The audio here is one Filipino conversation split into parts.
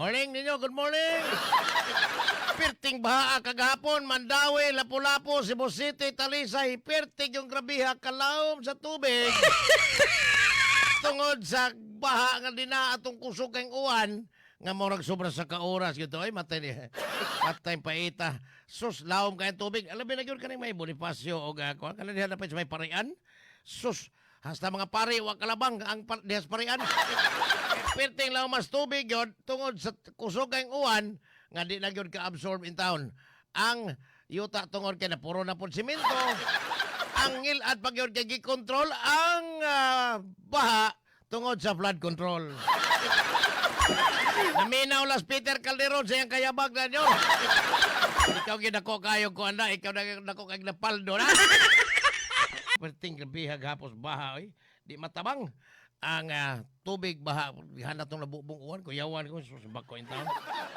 Morning ninyo, good morning. Pirting baha kagahapon, Mandawi, Lapu-Lapu, Cebu City, Talisay, pirting yung grabiha kalawom sa tubig. Tungod sa baha nga dina atong kusog kang uwan, nga morag sobra sa kauras gito ay matay ni matay paita. Sus lawom kay tubig. Alam mo na gyud kaning may Bonifacio og ako kana diha dapat sa may parian. Sus hasta mga pari wa kalabang ang dihas parian. Perting lang mas tubig yun tungod sa kusog kang uwan nga di na gyud ka-absorb in town. Ang yuta tungod kay na puro na pud simento. Ang ngilad pag yun kay gi-control ang baha tungod sa flood control. Naminaw las Peter Calderon sa iyang kayabag na nyo. Ikaw ginako kayo ko anda, ikaw nako kay napaldo na. Perting kabihag hapos baha oy. Di matabang ang tubig baha gihanap tong nabubong uwan kuyawan ko susubak ko intaw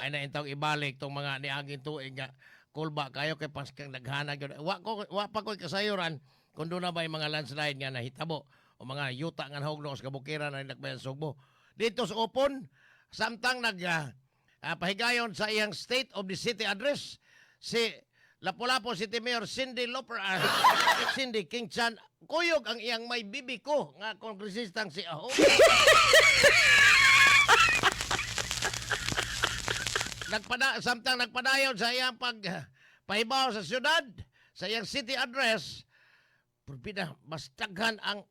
ay na intaw ibalik tong mga niaging tuig nga kulba kayo kay paskang naghana gyud wa pa koy kasayuran kun do na ba mga landslide nga nahitabo o mga yuta nga nahugno sa kabukiran ay nagbayan Sugbo dito sa Upon samtang pahigayon sa iyang State of the City address si Lapu-Lapu City Mayor Cindy Loper, Cindy King Chan, kuyog ang iyang may bibi ko nga kongresistang si Aho. Samtang nagpadayon sa iyang pahibaw sa syudad, sa iyang city address, purpida, mas taghan ang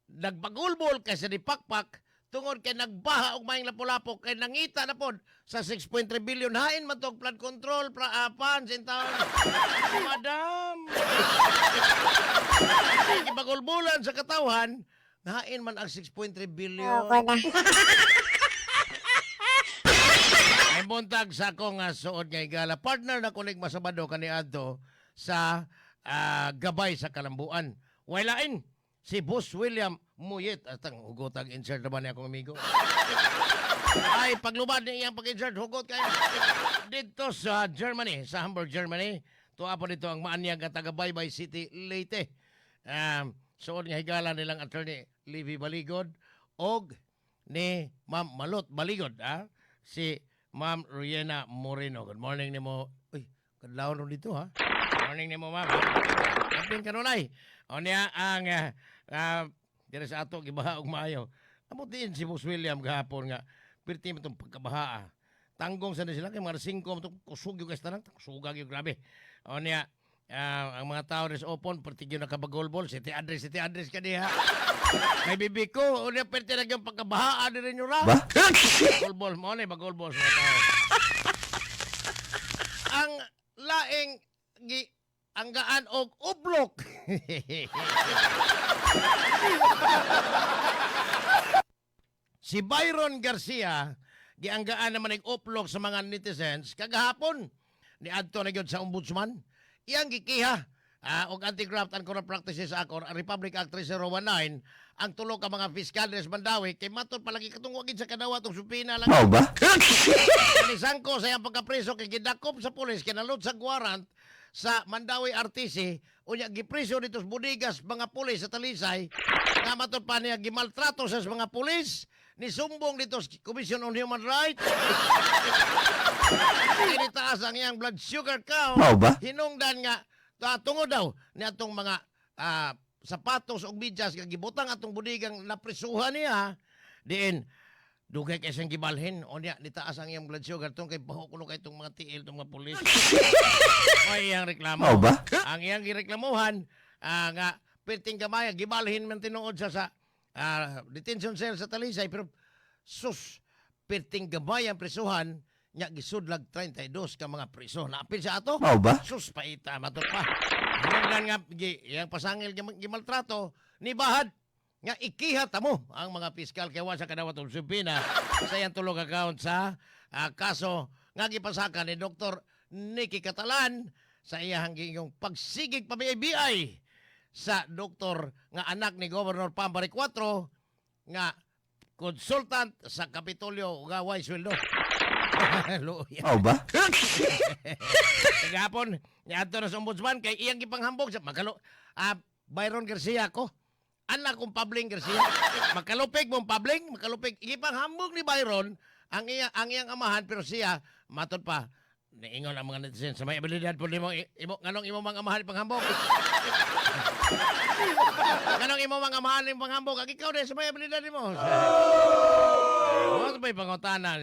nagpagulbol kaysa di pakpak, tungod kay nagbaha og maing Lapu-Lapu kay nangita na pod sa 6.3 billion hain man tog flood control funds in town. Madam. Gibagulbulan sa katawhan, hain man ang 6.3 billion. Ay buntag sa akong suod nga igala. Partner na kunig masabado kaniadto sa gabay sa Kalambuan. Wailain si Boss William Muyet at ang hugotag insert naman niya akong amigo. Ay paglubad niya iyang pag-insert hugot kayo. Dito sa Germany, sa Hamburg, Germany, tuwa po dito ang maanyag at taga-Baybay City, Leyte. Suod nga higala nilang attorney Livy Baligod og ni Ma'am Malot Baligod, si Ma'am Riena Moreno. Good morning ni mo. Uy, kadlaw ron dito ha. Good morning ni mo, ma'am. Kapin kanunay. O niya ang dire sa ato gibaha og maayo. Amo din si Boss William gahapon nga pirti mo itong pagkabaha. Tanggong sa sila kay mga 5 mo itong kusog yung kastanan. Kusugag yung grabe. O niya ang mga tao rin sa Upon pirti yung nakabagolbol. City address ka diha. May bibi ko. O niya pirti na yung pagkabaha din rin yung raw. Golbol mo na bagolbol sa mga tao. Ang laing anggaan og ublok. Si Byron Garcia gianggaan naman ng uplok sa mga netizens kagahapon ni adto na gyud sa ombudsman iyang gikiha og Anti-Graft and Corrupt Practices Act or Republic Act 3019 ang tulo ka mga fiskal des Mandawi kay matud palagi katungwagin sa kadawat og supina lang. Mao ba? Ni sangko sa iyang pagkapreso kay gidakop sa pulis kinalod sa warrant sa Mandawi RTC unya gipreso dito sa budigas mga pulis sa Talisay nga matud pa niya gimaltrato sa mga pulis ni sumbong dito sa Commission on Human Rights. Initaas ang iyang blood sugar count. Mao ba? Hinungdan nga tungod daw ni atong mga sapatos ug medyas nga gibutang atong budigang napresuhan niya diin dugay kay siyang gibalhin o niya nitaas ang iyang blood sugar tong kay pahukulo kay itong mga tiil itong mga pulis. May iyang reklamo. Mao ba? Ang iyang gireklamuhan nga perting gamay gibalhin man tinuod sa detention cell sa Talisay pero sus perting gamay ang presuhan nya gisudlag 32 ka mga preso naapil sa ato. Mao ba? Sus paita matot pa. Hinungdan nga iyang pasangil gimaltrato ni bahad nga ikihata mo ang mga piskal kay wa sa kadawat og subpina sa iyang tulog account sa kaso nga gipasakan ni Dr. Nicky Catalan sa iyang gingong pagsigig pa BI sa doktor nga anak ni Governor Pambari 4 nga consultant sa Kapitolyo nga way sweldo. Mao ba? Kagapon niadto na sa ombudsman kay iyang gipanghambog sa Byron Garcia ko. Anak kong Pabling Garcia. Makalupig mong Pabling, makalupig. Ipanghambog ni Byron ang iyang amahan pero siya matod pa niingon ang mga netizen sa may abilidad po nimo imo nganong imo mga amahan panghambog. Nganong imo mga amahan ning panghambog ag ikaw din sa may abilidad nimo. Mo may pangutana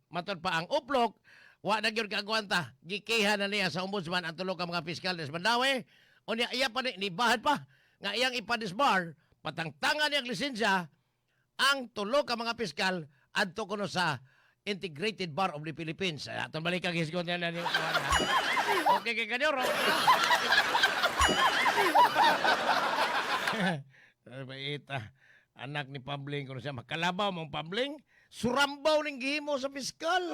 matod pa ang uplok wa na gyud kaagwanta gikihan na niya sa ombudsman ang tulo ka mga piskal des Mandawi unya iya pa ni bahad pa nga iyang ipadisbar patangtangan niyang lisensya ang tulo ka mga piskal adto kuno sa Integrated Bar of the Philippines. Atong balik ang hisgot niya na niyo. Okay kay Kadoro. Baita, anak ni Pabling kuno siya makalabaw mong Pabling, surambaw ning gihimo sa piskal.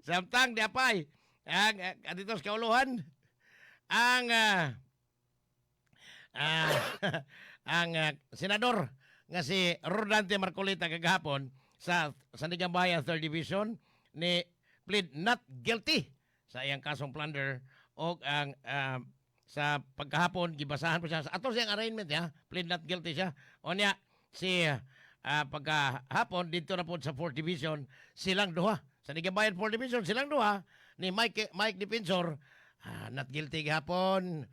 Samtang diapay ang adito sa kauluhan ang senador nga si Rodante Marcolita kagahapon sa Sandigan Bayan 3rd Division ni plead not guilty sa iyang kasong plunder o ang sa pagkahapon gibasahan po siya sa ato siyang arraignment ya plead not guilty siya o niya si pagkahapon dito na po sa 4th Division silang duha Sandigan Bayan 4th Division silang duha ni Mike Defensor not guilty gahapon.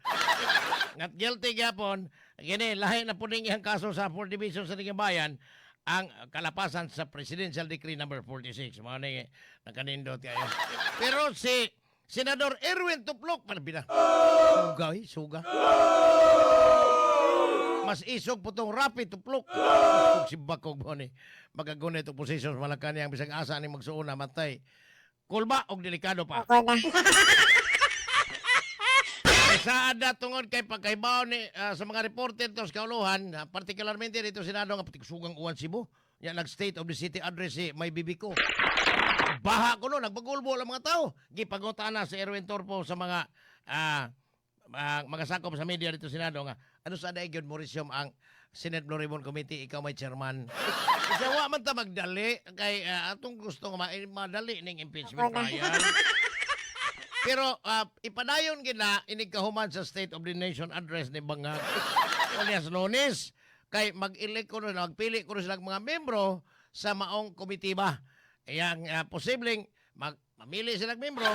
Not guilty gapon. Gini, lahi na po ning iyang kaso sa 4th Division sa Bayan ang kalapasan sa Presidential Decree number 46. Mga ni nakanindot kayo. Pero si Senador Erwin Tuplok, panabina. Suga, suga. Mas isog po itong Rapi Tuplok. Si Bakog mo ni. Magagunay itong posisyon sa Malacanang ang bisag asa ni magsuuna matay. Kulba o delikado pa. Ako na. Sa ada tungod kay pagkaibaw ni sa mga reporter to sa kauluhan, particularmente dito Senado nga pati sugang uwan Cebu, nya nag State of the City address si May Bibiko. Baha ko no, nagbagulbo ang mga tao. Gipangutana si Erwin Torpo sa mga sakop sa media dito Senado nga ano sa daig yun Mauricio ang Senate Blue Ribbon Committee ikaw may chairman. Kasi wa man ta magdali kay atong gusto nga madali ning impeachment trial. Pero ipadayon gina inigkahuman sa State of the Nation address ni Bangag. Alias Lunes kay mag-elect ko na magpili ko silang mga membro sa maong komitiba. Yang posibleng mamili silang membro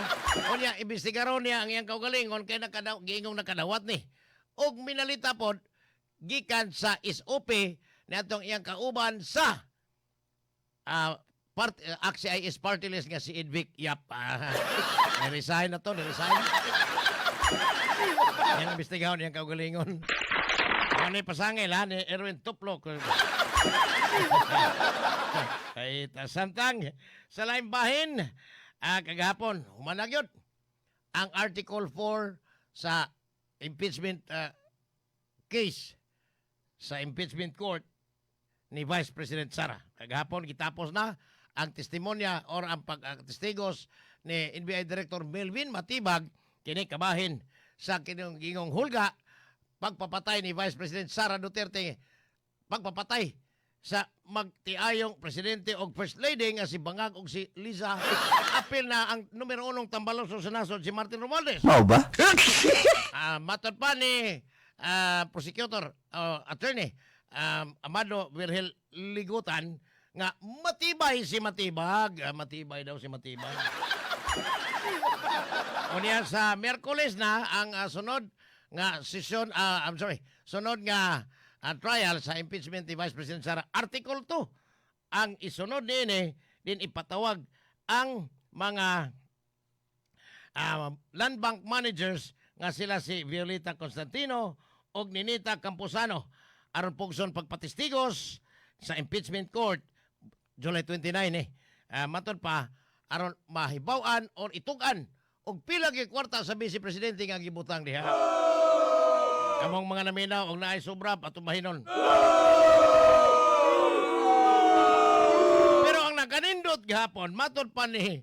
o niya imbestigaron niya ang iyang kaugalingon kay giingong nakadawat ni. Og minalita pod gikan sa SOP natong iyang kauban sa AXIS party list nga si Edvic Yap. Niresign na to, niresign. Yan ang bistigahon, yan kaugalingon. Ano yung pasangil, ha? Ni Erwin Tuplok. Ay, samtang, sa laing bahin, kagahapon, humanagyot ang Article 4 sa impeachment case sa impeachment court ni Vice President Sara. Kagahapon, gitapos na ang testimonya or ang pagtestigos ni NBI Director Melvin Matibag kini kabahin sa kinungingong hulga pagpapatay ni Vice President Sara Duterte pagpapatay sa magtiayong presidente o first lady nga si Bangag o si Liza. Apil na ang numero 1 tambaloso sa nasod si Martin Romualdez. Mao ba? Matod pa ni prosecutor attorney Amado Virgil Ligutan nga matibay si Matibag. Matibay daw si Matibag. Unya sa Miyerkules na ang sunod nga session, sunod nga trial sa impeachment ni Vice President Sara. Article 2 ang isunod din ipatawag ang mga land bank managers nga sila si Violeta Constantino o Ninita Camposano aron pugson pagpatistigos sa impeachment court July 29 matod pa aron mahibaw-an o itugan og pila gyud kwarta sa Vice Presidente nga gibutang diha. Kamong mga naminaw og naay sobra patubahinon. Pero ang naganindot gihapon matod pa ni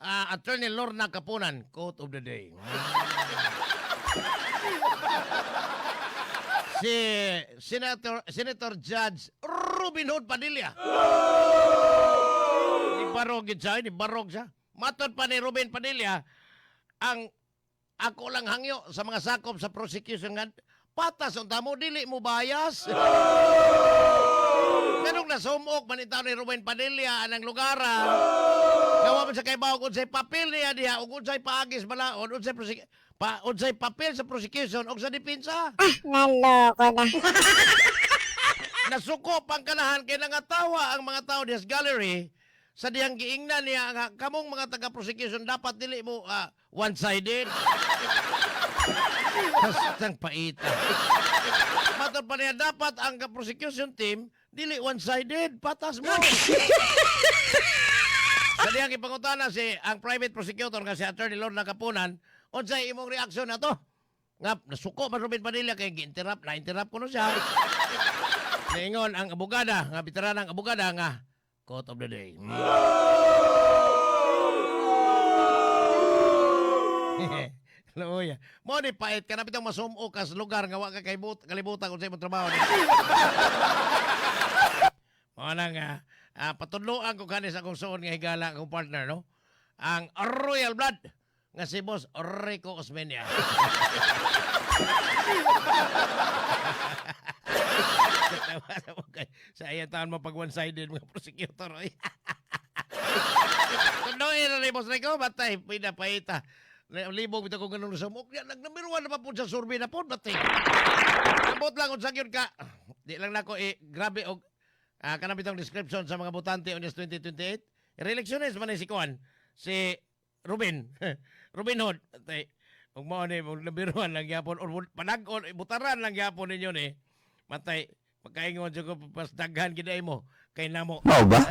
Attorney Lorna Kapunan, quote of the day. Si Senator Judge Robin Hood Padilla. Ni barog siya. Matod pa ni Robin Padilla, ang ako lang hangyo sa mga sakop sa prosecution nga Patas unta mo dili mo bayas. Kanong nasumok man itaw ni Ruben Padilla anang lugara. Gawa man sa kay bawog unsay papel niya diha ug unsay paagis balaod unsay papel sa prosecution ug sa depensa. Naloko na. Nasuko pang kanahan kay nangatawa ang mga tao diha sa gallery sa diyang giingnan niya nga kamong mga taga-prosecution dapat dili mo one-sided. Hastang paita. Matod pa niya dapat ang prosecution team dili one-sided. Patas mo. Sa diyang ipangutana ang private prosecutor nga si Attorney Lorna Kapunan, unsay imong reaksyon na to? Nga, nasuko man Ruben Padilla kay na-interrupt ko no siya. Naingon ang abogada, nga veteranang abogada nga, quote of the day. Luya. Mo ni pait ka na bitang masumo ka sa lugar nga wa ka kalibutan kung sa imong trabaho. Mo na nga, patudloan ko kanis akong suon nga higala akong partner, no? Ang Royal Blood nga si Boss Rico Osmeña. Sa ayang taon mo pag one-sided mga prosecutor. Tundoy na ni Boss Rico, batay, pinapaita. Libog bitaw ko ganun sa mukha. Nag-number 1 na pa po sa survey na po, batay. Nabot lang kung sagyod ka. Di lang na ako, grabe, og kanang bitang description sa mga botante on 2028. Re-electionist man si Kuan, si Ruben. Ruben Hood. Batay. Kung mo ni, number 1 lang yapon, or panag-on, butaran lang yapon ninyo ni. Matay, pagkaingon siya ko, pas daghan giday mo, kay namo. Mao ba?